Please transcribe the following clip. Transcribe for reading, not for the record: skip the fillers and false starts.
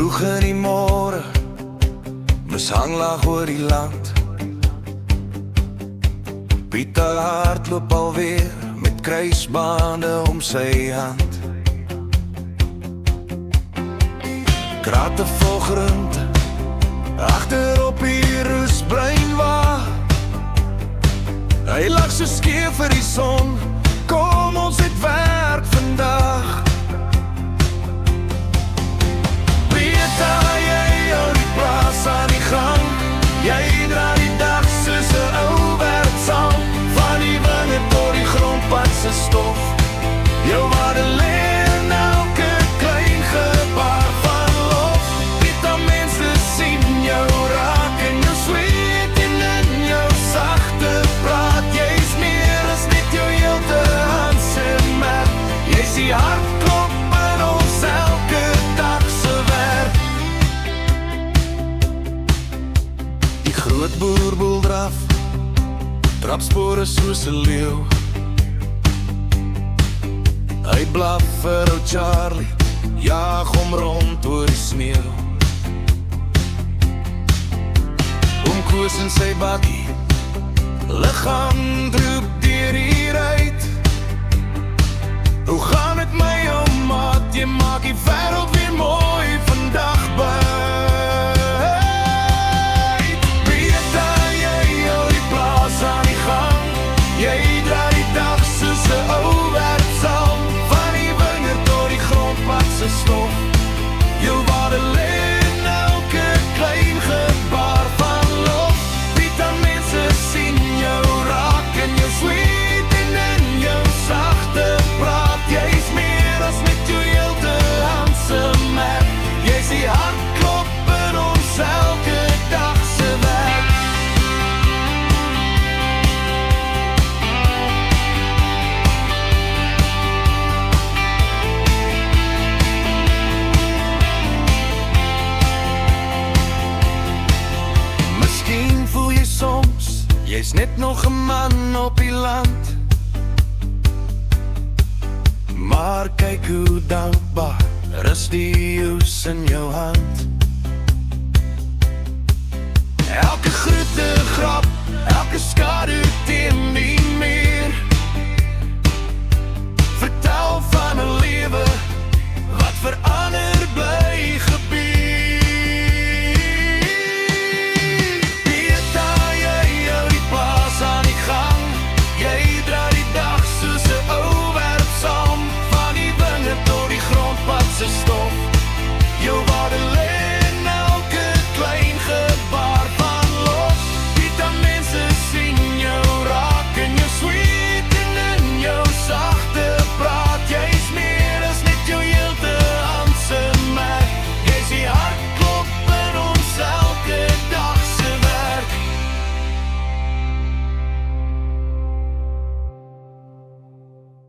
Vroeg in die môre, mishang lag oor die land. Pieter hardloop alweer met kruisbande om sy hand. Krate vol groente, agter op die roesbruin wa. Hy lag so skeef vir die son, kom ons het werk vandag. Peter, jy hou die plaas aan die gang. Jy dra die dag soos 'n ou werksang. Van die winge tot die grondpad se stof. Jou waarde lê in elke klein gebaar van lof. Peter, mense sien jou raak en jou sweet en in jou sagte praat. Jy's meer as net jou heelte Hanse merk. Jy's die hartklop in ons elke dag se werk. Die groot boer boel draf, trapspore soos 'n leeu. Hy blaf vir ou Charlie, jaag hom rond oor die sneeu. Oom Koos in sy bakkie, liggaam droep deur die ruit. Hoe gaan het my ou maat, jy maak die wêreld weer mooi vandag buit. Peter, jy hou die plaas aan die gang. Jy dra die dag soos 'n ou werksam. Van die winger tot die grondpad se stof. Jou waarde lê in elke klein gebaar van lof. Peter, mense sien jou raak en jou sweet en in jou sagte praat. Jy's meer as met jou heelte Hanse merk. Jy's die hartklop in ons elke dag se werk. Miskien voel jy soms, jy's net nog 'n man op die land. Maar kyk hoe dankbaar rus die hoes in jou hand. Elke groete grap, elke skadu teen die